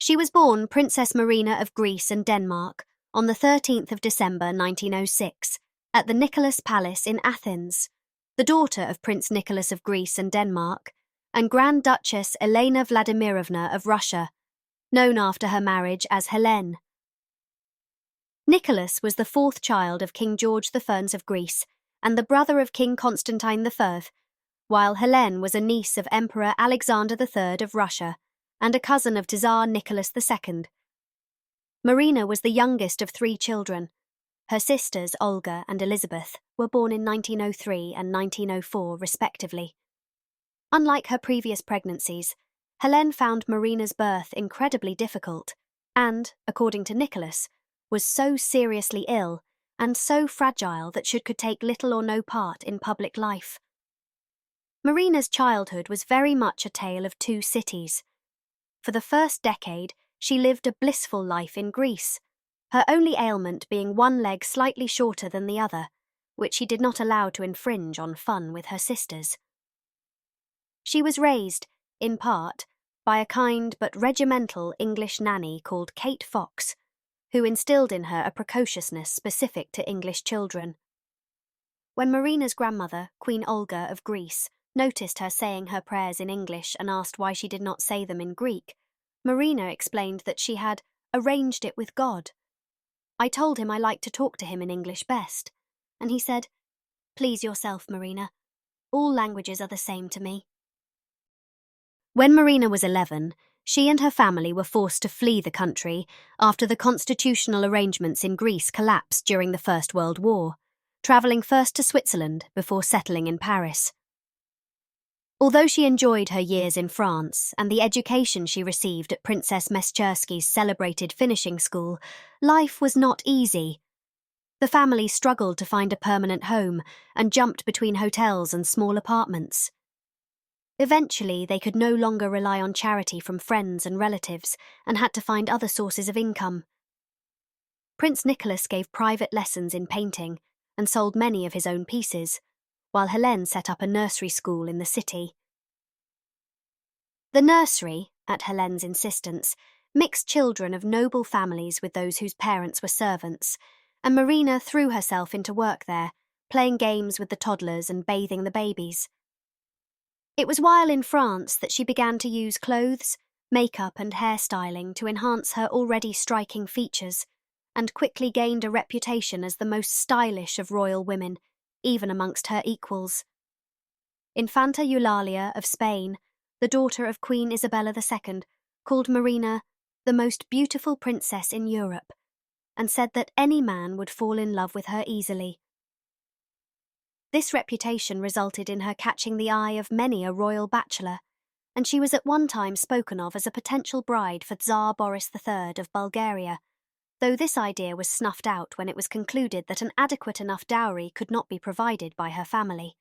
She was born Princess Marina of Greece and Denmark on the 13th of December 1906 at the Nicholas Palace in Athens, the daughter of Prince Nicholas of Greece and Denmark and Grand Duchess Elena Vladimirovna of Russia, known after her marriage as Helene. Nicholas was the fourth child of King George I of Greece and the brother of King Constantine I, while Helene was a niece of Emperor Alexander III of Russia and a cousin of Tsar Nicholas II. Marina was the youngest of three children. Her sisters, Olga and Elizabeth, were born in 1903 and 1904 respectively. Unlike her previous pregnancies, Helene found Marina's birth incredibly difficult and, according to Nicholas, was so seriously ill and so fragile that she could take little or no part in public life. Marina's childhood was very much a tale of two cities. For the first decade, she lived a blissful life in Greece, her only ailment being one leg slightly shorter than the other, which she did not allow to infringe on fun with her sisters. She was raised, in part, by a kind but regimental English nanny called Kate Fox, who instilled in her a precociousness specific to English children. When Marina's grandmother, Queen Olga of Greece, noticed her saying her prayers in English and asked why she did not say them in Greek, Marina explained that she had arranged it with God. I told him I liked to talk to him in English best, and he said, "Please yourself, Marina. All languages are the same to me." When Marina was 11, she and her family were forced to flee the country after the constitutional arrangements in Greece collapsed during the First World War, travelling first to Switzerland before settling in Paris. Although she enjoyed her years in France and the education she received at Princess Meschersky's celebrated finishing school, life was not easy. The family struggled to find a permanent home and jumped between hotels and small apartments. Eventually, they could no longer rely on charity from friends and relatives and had to find other sources of income. Prince Nicholas gave private lessons in painting and sold many of his own pieces, while Helene set up a nursery school in the city. The nursery, at Helene's insistence, mixed children of noble families with those whose parents were servants, and Marina threw herself into work there, playing games with the toddlers and bathing the babies. It was while in France that she began to use clothes, makeup and hairstyling to enhance her already striking features, and quickly gained a reputation as the most stylish of royal women, even amongst her equals. Infanta Eulalia of Spain, the daughter of Queen Isabella II, called Marina the most beautiful princess in Europe, and said that any man would fall in love with her easily. This reputation resulted in her catching the eye of many a royal bachelor, and she was at one time spoken of as a potential bride for Tsar Boris III of Bulgaria, though this idea was snuffed out when it was concluded that an adequate enough dowry could not be provided by her family.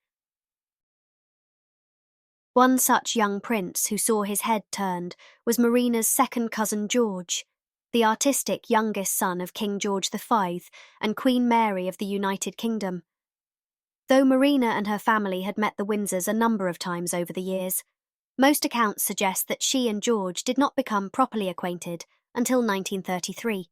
One such young prince who saw his head turned was Marina's second cousin George, the artistic youngest son of King George V and Queen Mary of the United Kingdom. Though Marina and her family had met the Windsors a number of times over the years, most accounts suggest that she and George did not become properly acquainted until 1933.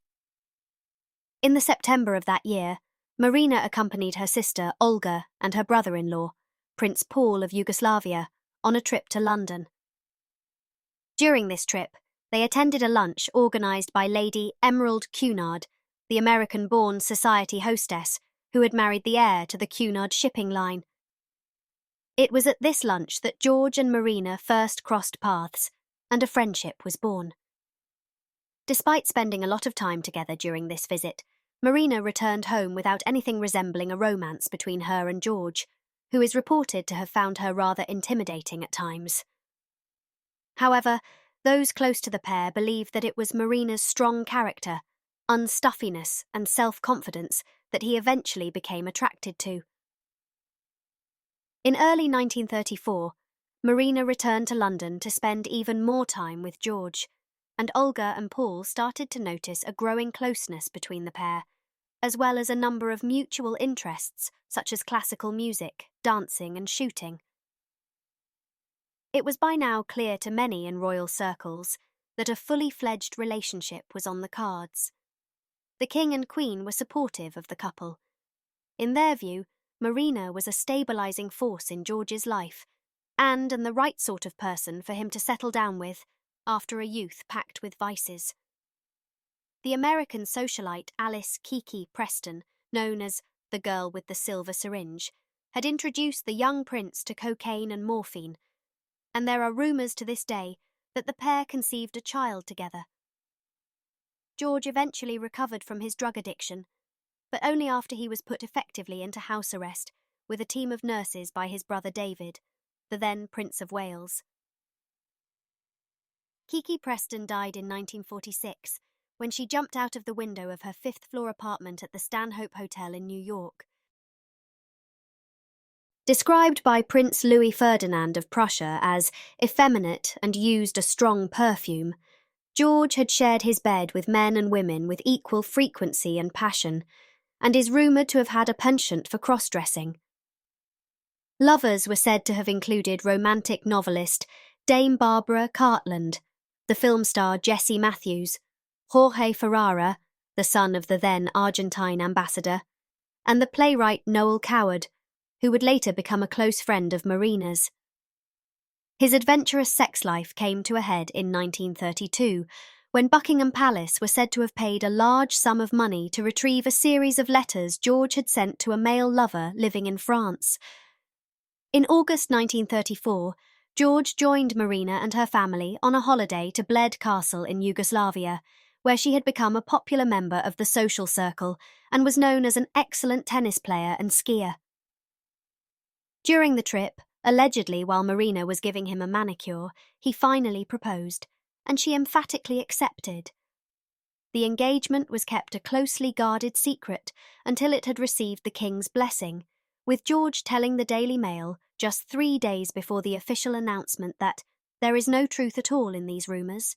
In the September of that year, Marina accompanied her sister Olga and her brother-in-law, Prince Paul of Yugoslavia, on a trip to London. During this trip, they attended a lunch organised by Lady Emerald Cunard, the American-born society hostess who had married the heir to the Cunard shipping line. It was at this lunch that George and Marina first crossed paths, and a friendship was born. Despite spending a lot of time together during this visit, Marina returned home without anything resembling a romance between her and George, who is reported to have found her rather intimidating at times. However, those close to the pair believed that it was Marina's strong character, unstuffiness and self-confidence that he eventually became attracted to. In early 1934, Marina returned to London to spend even more time with George, and Olga and Paul started to notice a growing closeness between the pair, as well as a number of mutual interests such as classical music, dancing and shooting. It was by now clear to many in royal circles that a fully fledged relationship was on the cards. The king and queen were supportive of the couple. In their view, Marina was a stabilizing force in George's life, and the right sort of person for him to settle down with after a youth packed with vices. The American socialite Alice Kiki Preston, known as the girl with the silver syringe, had introduced the young prince to cocaine and morphine, and there are rumours to this day that the pair conceived a child together. George eventually recovered from his drug addiction, but only after he was put effectively into house arrest with a team of nurses by his brother David, the then Prince of Wales. Kiki Preston died in 1946 when she jumped out of the window of her fifth-floor apartment at the Stanhope Hotel in New York. Described by Prince Louis Ferdinand of Prussia as effeminate and used a strong perfume, George had shared his bed with men and women with equal frequency and passion, and is rumoured to have had a penchant for cross-dressing. Lovers were said to have included romantic novelist Dame Barbara Cartland, the film star Jesse Matthews, Jorge Ferrara, the son of the then Argentine ambassador, and the playwright Noel Coward, who would later become a close friend of Marina's. His adventurous sex life came to a head in 1932, when Buckingham Palace were said to have paid a large sum of money to retrieve a series of letters George had sent to a male lover living in France. In August 1934, George joined Marina and her family on a holiday to Bled Castle in Yugoslavia, where she had become a popular member of the social circle and was known as an excellent tennis player and skier. During the trip, allegedly while Marina was giving him a manicure, he finally proposed, and she emphatically accepted. The engagement was kept a closely guarded secret until it had received the king's blessing, with George telling the Daily Mail just 3 days before the official announcement that there is no truth at all in these rumours.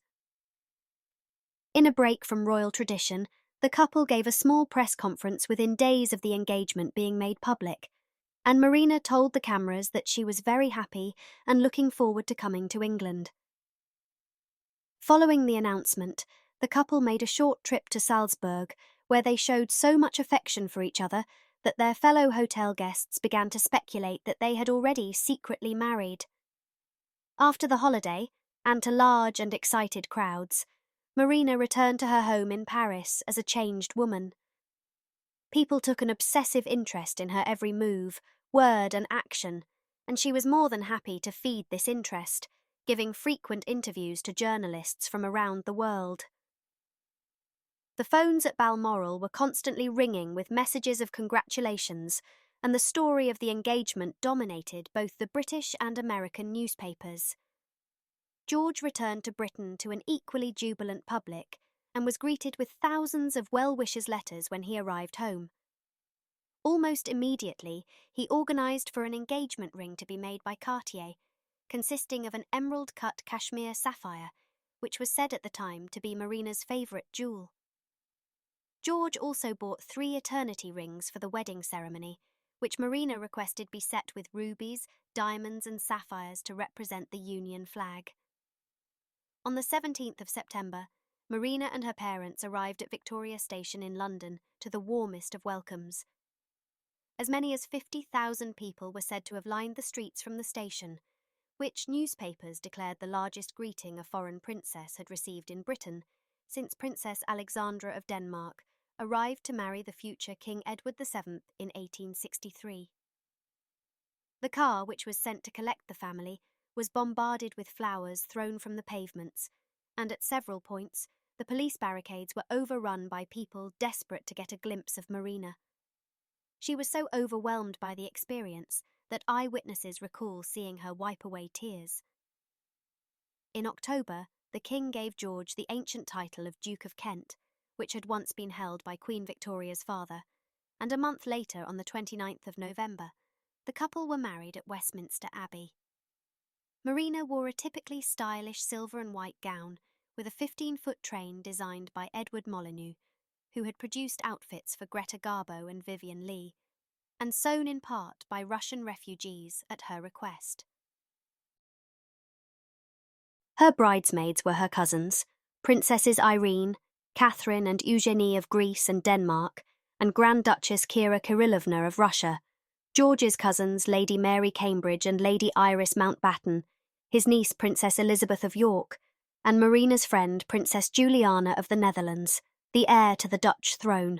In a break from royal tradition, the couple gave a small press conference within days of the engagement being made public, and Marina told the cameras that she was very happy and looking forward to coming to England. Following the announcement, the couple made a short trip to Salzburg, where they showed so much affection for each other that their fellow hotel guests began to speculate that they had already secretly married. After the holiday, and to large and excited crowds, Marina returned to her home in Paris as a changed woman. People took an obsessive interest in her every move, word and action, and she was more than happy to feed this interest, giving frequent interviews to journalists from around the world. The phones at Balmoral were constantly ringing with messages of congratulations, and the story of the engagement dominated both the British and American newspapers. George returned to Britain to an equally jubilant public and was greeted with thousands of well-wishers' letters when he arrived home. Almost immediately, he organised for an engagement ring to be made by Cartier, consisting of an emerald-cut cashmere sapphire, which was said at the time to be Marina's favourite jewel. George also bought 3 eternity rings for the wedding ceremony, which Marina requested be set with rubies, diamonds and sapphires to represent the Union flag. On the 17th of September, Marina and her parents arrived at Victoria Station in London to the warmest of welcomes. As many as 50,000 people were said to have lined the streets from the station, which newspapers declared the largest greeting a foreign princess had received in Britain since Princess Alexandra of Denmark arrived to marry the future King Edward VII in 1863. The car, which was sent to collect the family, was bombarded with flowers thrown from the pavements, and at several points the police barricades were overrun by people desperate to get a glimpse of Marina. She was so overwhelmed by the experience that eyewitnesses recall seeing her wipe away tears. In October, the king gave George the ancient title of Duke of Kent, which had once been held by Queen Victoria's father, and a month later, on the 29th of November, the couple were married at Westminster Abbey. Marina wore a typically stylish silver and white gown with a 15-foot train designed by Edward Molyneux, who had produced outfits for Greta Garbo and Vivian Leigh, and sewn in part by Russian refugees at her request. Her bridesmaids were her cousins, Princesses Irene, Catherine and Eugenie of Greece and Denmark, and Grand Duchess Kira Kirillovna of Russia, George's cousins Lady Mary Cambridge and Lady Iris Mountbatten, his niece Princess Elizabeth of York, and Marina's friend Princess Juliana of the Netherlands, the heir to the Dutch throne.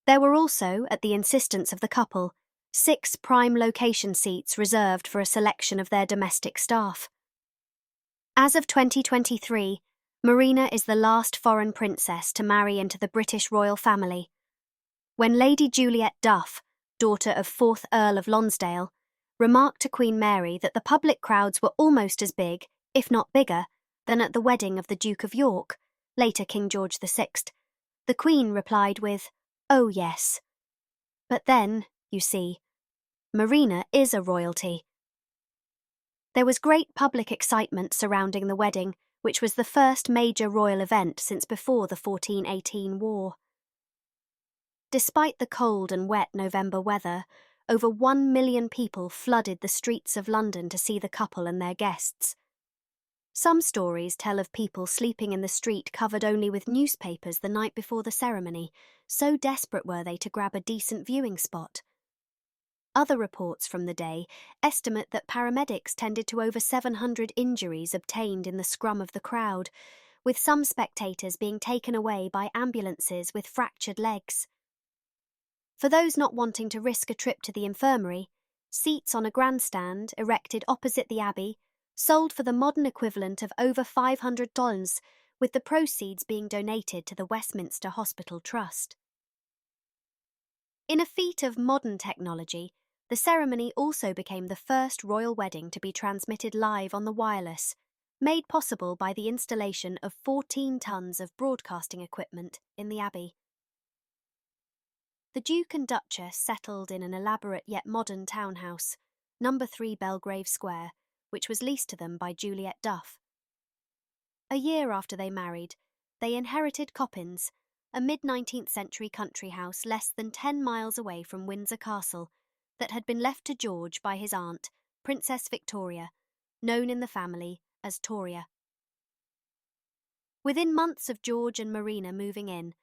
There were also, at the insistence of the couple, 6 prime location seats reserved for a selection of their domestic staff. As of 2023, Marina is the last foreign princess to marry into the British royal family. When Lady Juliet Duff, daughter of 4th Earl of Lonsdale, remarked to Queen Mary that the public crowds were almost as big, if not bigger, than at the wedding of the Duke of York, later King George VI, the Queen replied with, "Oh yes." But then, you see, Marina is a royalty. There was great public excitement surrounding the wedding, which was the first major royal event since before the 1418 war. Despite the cold and wet November weather, over 1 million people flooded the streets of London to see the couple and their guests. Some stories tell of people sleeping in the street covered only with newspapers the night before the ceremony, so desperate were they to grab a decent viewing spot. Other reports from the day estimate that paramedics tended to over 700 injuries obtained in the scrum of the crowd, with some spectators being taken away by ambulances with fractured legs. For those not wanting to risk a trip to the infirmary, seats on a grandstand erected opposite the Abbey sold for the modern equivalent of over $500, with the proceeds being donated to the Westminster Hospital Trust. In a feat of modern technology, the ceremony also became the first royal wedding to be transmitted live on the wireless, made possible by the installation of 14 tons of broadcasting equipment in the Abbey. The Duke and Duchess settled in an elaborate yet modern townhouse, No. 3 Belgrave Square, which was leased to them by Juliet Duff. A year after they married, they inherited Coppins, a mid-19th century country house less than 10 miles away from Windsor Castle, that had been left to George by his aunt, Princess Victoria, known in the family as Toria. Within months of George and Marina moving in,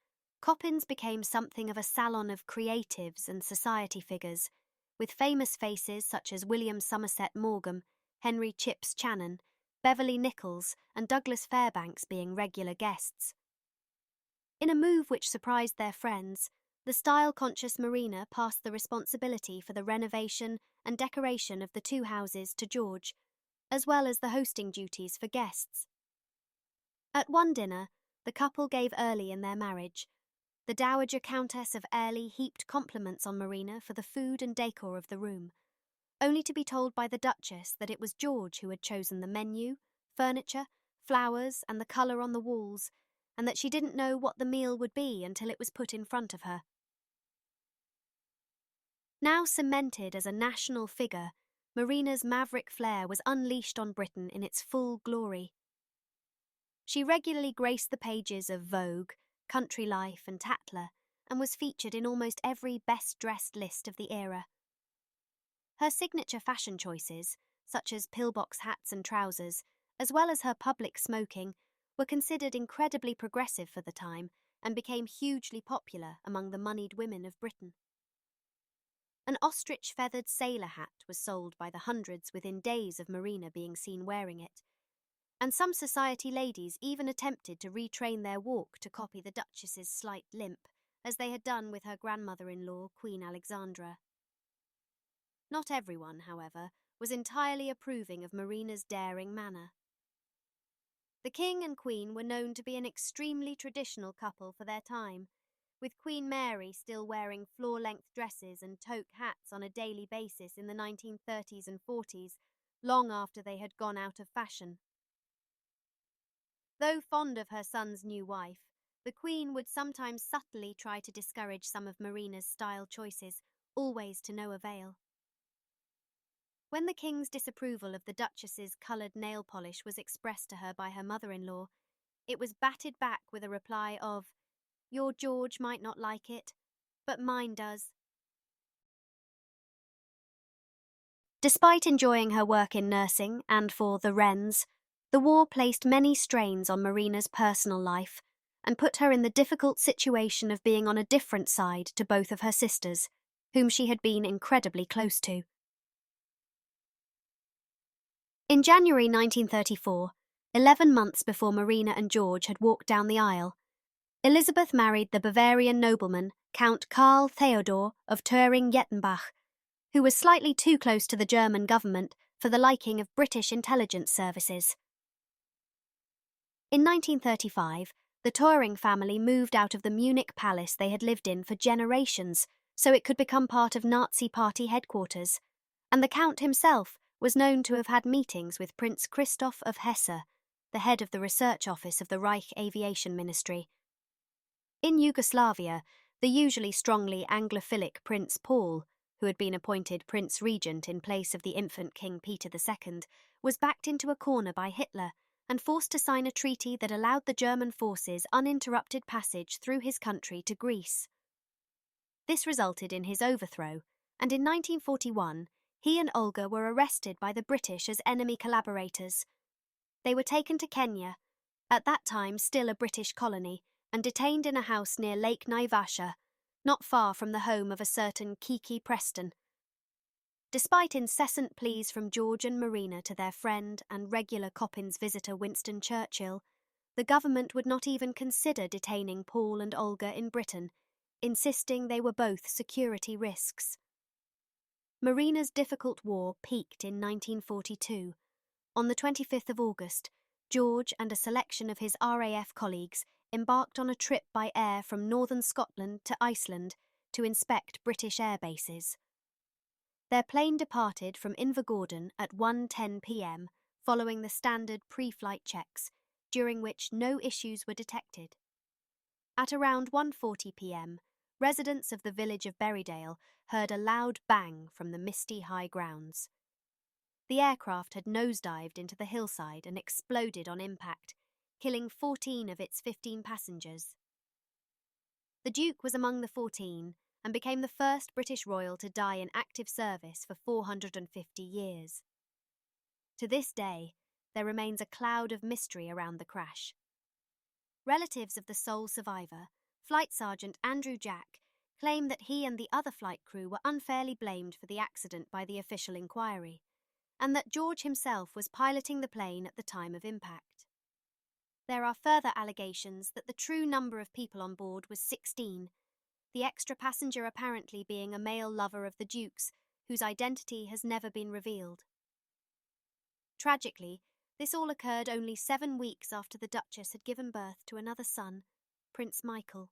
Coppins became something of a salon of creatives and society figures, with famous faces such as William Somerset Maugham, Henry Chips Channon, Beverly Nichols, and Douglas Fairbanks being regular guests. In a move which surprised their friends, the style-conscious Marina passed the responsibility for the renovation and decoration of the 2 houses to George, as well as the hosting duties for guests. At one dinner, the couple gave early in their marriage. The Dowager Countess of Airlie heaped compliments on Marina for the food and decor of the room, only to be told by the Duchess that it was George who had chosen the menu, furniture, flowers, and the colour on the walls, and that she didn't know what the meal would be until it was put in front of her. Now cemented as a national figure, Marina's maverick flair was unleashed on Britain in its full glory. She regularly graced the pages of Vogue, Country Life, and Tatler, and was featured in almost every best-dressed list of the era. Her signature fashion choices, such as pillbox hats and trousers, as well as her public smoking, were considered incredibly progressive for the time and became hugely popular among the moneyed women of Britain. An ostrich-feathered sailor hat was sold by the hundreds within days of Marina being seen wearing it, and some society ladies even attempted to retrain their walk to copy the Duchess's slight limp, as they had done with her grandmother-in-law, Queen Alexandra. Not everyone, however, was entirely approving of Marina's daring manner. The King and Queen were known to be an extremely traditional couple for their time, with Queen Mary still wearing floor-length dresses and toque hats on a daily basis in the 1930s and 40s, long after they had gone out of fashion. Though fond of her son's new wife, the Queen would sometimes subtly try to discourage some of Marina's style choices, always to no avail. When the King's disapproval of the Duchess's coloured nail polish was expressed to her by her mother-in-law, it was batted back with a reply of, "Your George might not like it, but mine does." Despite enjoying her work in nursing and for the Wrens, The war placed many strains on Marina's personal life and put her in the difficult situation of being on a different side to both of her sisters, whom she had been incredibly close to. In January 1934, 11 months before Marina and George had walked down the aisle, Elizabeth married the Bavarian nobleman Count Karl Theodor of Thüringen-Jettenbach, who was slightly too close to the German government for the liking of British intelligence services. In 1935, the Thüringen family moved out of the Munich palace they had lived in for generations so it could become part of Nazi Party headquarters, and the Count himself was known to have had meetings with Prince Christoph of Hesse, the head of the research office of the Reich Aviation Ministry. In Yugoslavia, the usually strongly Anglophilic Prince Paul, who had been appointed Prince Regent in place of the infant King Peter II, was backed into a corner by Hitler and forced to sign a treaty that allowed the German forces uninterrupted passage through his country to Greece. This resulted in his overthrow, and in 1941, he and Olga were arrested by the British as enemy collaborators. They were taken to Kenya, at that time still a British colony, and detained in a house near Lake Naivasha, not far from the home of a certain Kiki Preston. Despite incessant pleas from George and Marina to their friend and regular Coppins visitor Winston Churchill, the government would not even consider detaining Paul and Olga in Britain, insisting they were both security risks. Marina's difficult war peaked in 1942. On the 25th of August, George and a selection of his RAF colleagues embarked on a trip by air from northern Scotland to Iceland to inspect British air bases. Their plane departed from Invergordon at 1:10 p.m. following the standard pre-flight checks, during which no issues were detected. At around 1:40 p.m., residents of the village of Berrydale heard a loud bang from the misty high grounds. The aircraft had nosedived into the hillside and exploded on impact, killing 14 of its 15 passengers. The Duke was among the 14 and became the first British royal to die in active service for 450 years. To this day, there remains a cloud of mystery around the crash. Relatives of the sole survivor, Flight Sergeant Andrew Jack, claim that he and the other flight crew were unfairly blamed for the accident by the official inquiry, and that George himself was piloting the plane at the time of impact. There are further allegations that the true number of people on board was 16, the extra passenger apparently being a male lover of the Duke's, whose identity has never been revealed. Tragically, this all occurred only 7 weeks after the Duchess had given birth to another son, Prince Michael.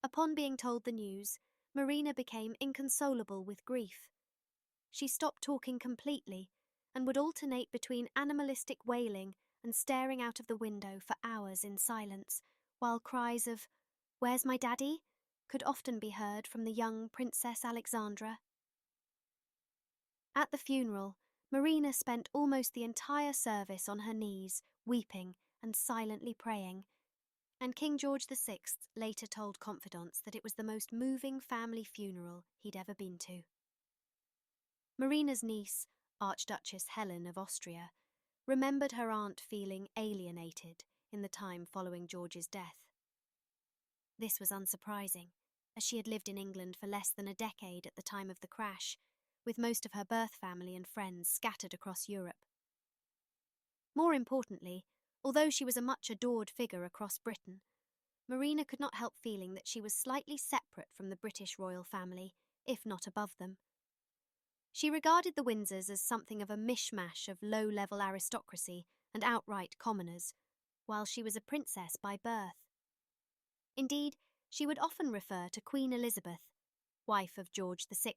Upon being told the news, Marina became inconsolable with grief. She stopped talking completely and would alternate between animalistic wailing and staring out of the window for hours in silence, while cries of, "Where's my daddy?" could often be heard from the young Princess Alexandra. At the funeral, Marina spent almost the entire service on her knees, weeping and silently praying, and King George VI later told confidants that it was the most moving family funeral he'd ever been to. Marina's niece, Archduchess Helen of Austria, remembered her aunt feeling alienated in the time following George's death. This was unsurprising, as she had lived in England for less than a decade at the time of the crash, with most of her birth family and friends scattered across Europe. More importantly, although she was a much adored figure across Britain, Marina could not help feeling that she was slightly separate from the British royal family, if not above them. She regarded the Windsors as something of a mishmash of low-level aristocracy and outright commoners, while she was a princess by birth. Indeed, she would often refer to Queen Elizabeth, wife of George VI,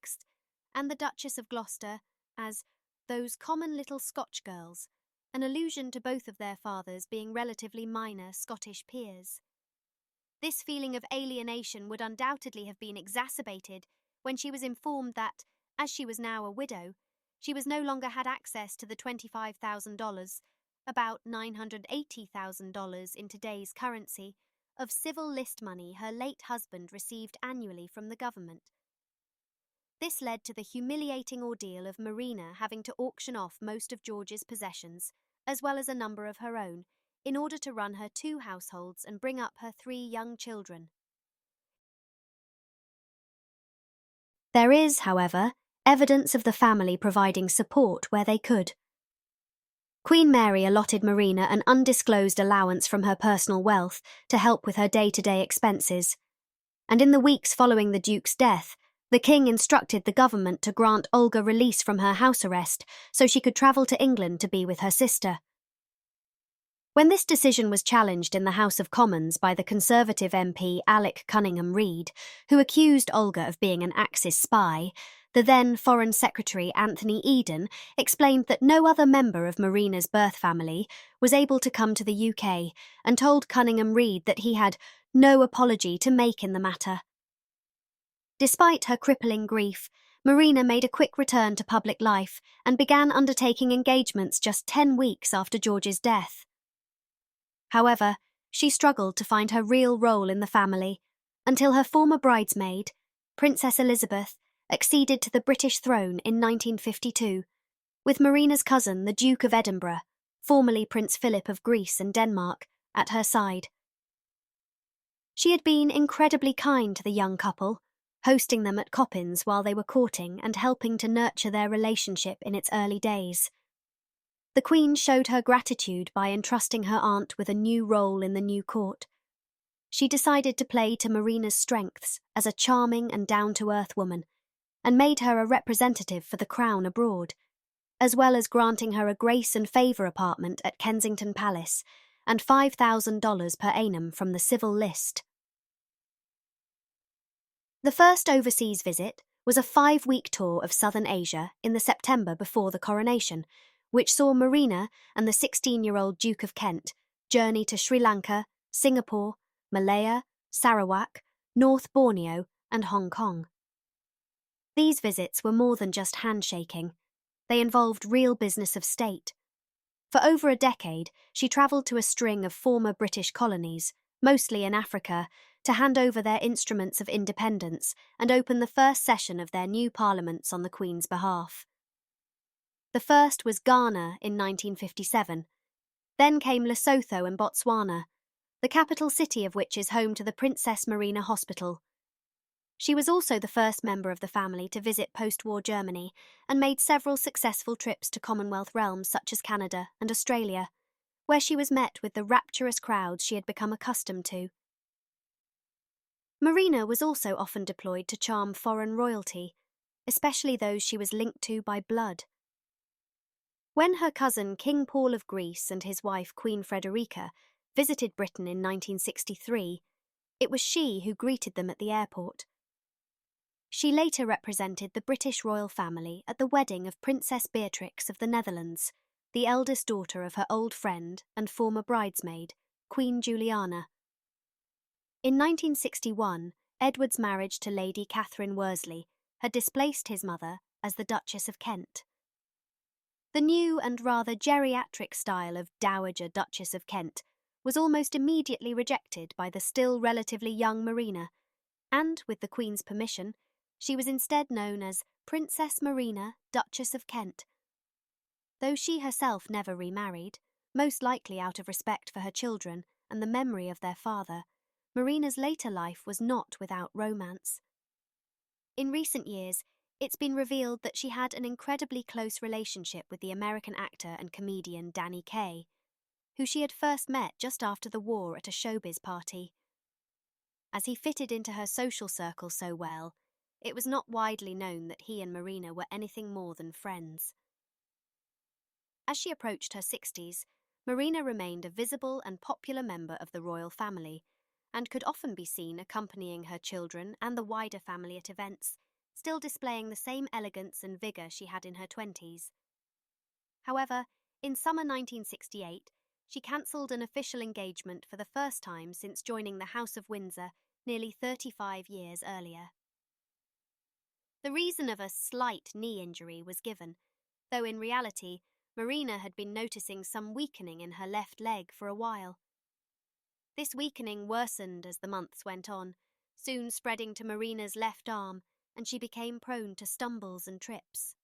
and the Duchess of Gloucester as those common little Scotch girls, an allusion to both of their fathers being relatively minor Scottish peers. This feeling of alienation would undoubtedly have been exacerbated when she was informed that, as she was now a widow, she was no longer had access to the $25,000, about $980,000 in today's currency, of civil list money her late husband received annually from the government. This led to the humiliating ordeal of Marina having to auction off most of George's possessions, as well as a number of her own, in order to run her 2 households and bring up her 3 young children. There is, however, evidence of the family providing support where they could. Queen Mary allotted Marina an undisclosed allowance from her personal wealth to help with her day-to-day expenses, and in the weeks following the Duke's death, the King instructed the government to grant Olga release from her house arrest so she could travel to England to be with her sister. When this decision was challenged in the House of Commons by the Conservative MP Alec Cunningham Reid, who accused Olga of being an Axis spy, the then Foreign Secretary Anthony Eden explained that no other member of Marina's birth family was able to come to the UK and told Cunningham Reid that he had no apology to make in the matter. Despite her crippling grief, Marina made a quick return to public life and began undertaking engagements just 10 weeks after George's death. However, she struggled to find her real role in the family until her former bridesmaid, Princess Elizabeth, acceded to the British throne in 1952, with Marina's cousin, the Duke of Edinburgh, formerly Prince Philip of Greece and Denmark, at her side. She had been incredibly kind to the young couple, hosting them at Coppins while they were courting and helping to nurture their relationship in its early days. The Queen showed her gratitude by entrusting her aunt with a new role in the new court. She decided to play to Marina's strengths as a charming and down-to-earth woman, and made her a representative for the Crown abroad, as well as granting her a grace and favour apartment at Kensington Palace and $5,000 per annum from the civil list. The first overseas visit was a 5-week tour of southern Asia in the September before the coronation, which saw Marina and the 16-year-old Duke of Kent journey to Sri Lanka, Singapore, Malaya, Sarawak, North Borneo, and Hong Kong. These visits were more than just handshaking. They involved real business of state. For over a decade, she travelled to a string of former British colonies, mostly in Africa, to hand over their instruments of independence and open the first session of their new parliaments on the Queen's behalf. The first was Ghana in 1957. Then came Lesotho and Botswana, the capital city of which is home to the Princess Marina Hospital. She was also the first member of the family to visit post-war Germany and made several successful trips to Commonwealth realms such as Canada and Australia, where she was met with the rapturous crowds she had become accustomed to. Marina was also often deployed to charm foreign royalty, especially those she was linked to by blood. When her cousin King Paul of Greece and his wife Queen Frederica visited Britain in 1963, it was she who greeted them at the airport. She later represented the British royal family at the wedding of Princess Beatrix of the Netherlands, the eldest daughter of her old friend and former bridesmaid, Queen Juliana. In 1961, Edward's marriage to Lady Catherine Worsley had displaced his mother as the Duchess of Kent. The new and rather geriatric style of Dowager Duchess of Kent was almost immediately rejected by the still relatively young Marina, and, with the Queen's permission, she was instead known as Princess Marina, Duchess of Kent. Though she herself never remarried, most likely out of respect for her children and the memory of their father, Marina's later life was not without romance. In recent years, it's been revealed that she had an incredibly close relationship with the American actor and comedian Danny Kaye, who she had first met just after the war at a showbiz party. As he fitted into her social circle so well, it was not widely known that he and Marina were anything more than friends. As she approached her 60s, Marina remained a visible and popular member of the royal family, and could often be seen accompanying her children and the wider family at events, still displaying the same elegance and vigour she had in her 20s. However, in summer 1968, she cancelled an official engagement for the first time since joining the House of Windsor nearly 35 years earlier. The reason of a slight knee injury was given, though in reality, Marina had been noticing some weakening in her left leg for a while. This weakening worsened as the months went on, soon spreading to Marina's left arm, and she became prone to stumbles and trips.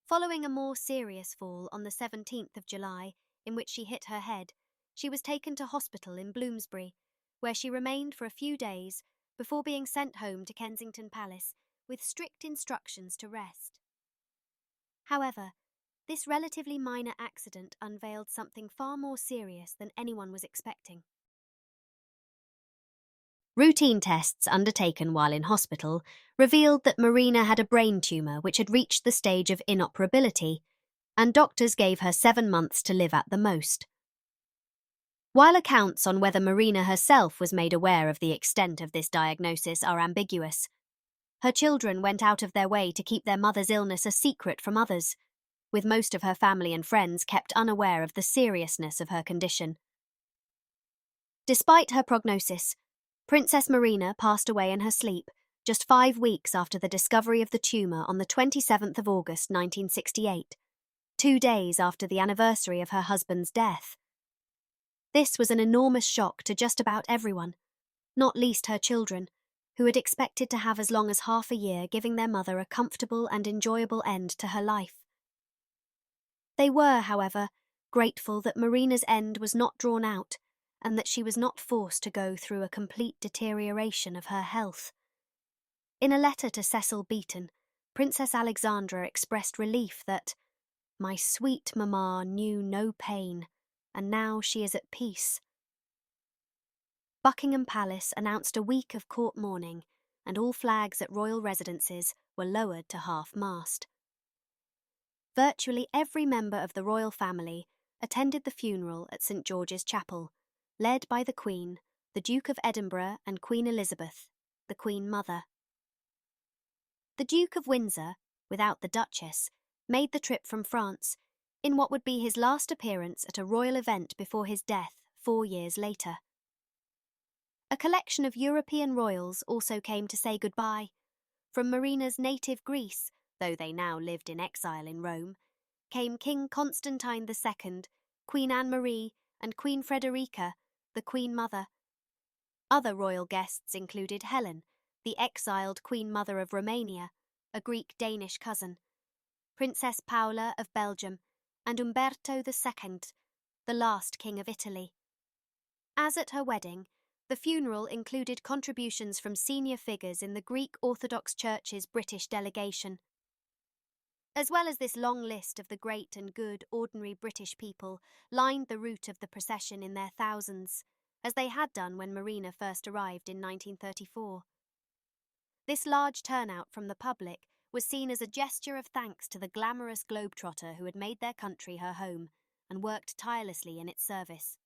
Following a more serious fall on the 17th of July, in which she hit her head, she was taken to hospital in Bloomsbury, where she remained for a few days before being sent home to Kensington Palace with strict instructions to rest. However, this relatively minor accident unveiled something far more serious than anyone was expecting. Routine tests undertaken while in hospital revealed that Marina had a brain tumour which had reached the stage of inoperability, and doctors gave her 7 months to live at the most. While accounts on whether Marina herself was made aware of the extent of this diagnosis are ambiguous, her children went out of their way to keep their mother's illness a secret from others, with most of her family and friends kept unaware of the seriousness of her condition. Despite her prognosis, Princess Marina passed away in her sleep just 5 weeks after the discovery of the tumour on the 27th of August 1968, 2 days after the anniversary of her husband's death. This was an enormous shock to just about everyone, not least her children, who had expected to have as long as half a year giving their mother a comfortable and enjoyable end to her life. They were, however, grateful that Marina's end was not drawn out and that she was not forced to go through a complete deterioration of her health. In a letter to Cecil Beaton, Princess Alexandra expressed relief that, "My sweet mamma knew no pain, and now she is at peace." Buckingham Palace announced a week of court mourning, and all flags at royal residences were lowered to half-mast. Virtually every member of the royal family attended the funeral at St George's Chapel, led by the Queen, the Duke of Edinburgh and Queen Elizabeth, the Queen Mother. The Duke of Windsor, without the Duchess, made the trip from France, in what would be his last appearance at a royal event before his death 4 years later. A collection of European royals also came to say goodbye. From Marina's native Greece, though they now lived in exile in Rome, came King Constantine II, Queen Anne-Marie, and Queen Frederica, the Queen Mother. Other royal guests included Helen, the exiled Queen Mother of Romania, a Greek-Danish cousin, Princess Paola of Belgium, and Umberto II, the last King of Italy. As at her wedding, the funeral included contributions from senior figures in the Greek Orthodox Church's British delegation. As well as this long list of the great and good ordinary British people lined the route of the procession in their thousands, as they had done when Marina first arrived in 1934. This large turnout from the public was seen as a gesture of thanks to the glamorous globetrotter who had made their country her home and worked tirelessly in its service.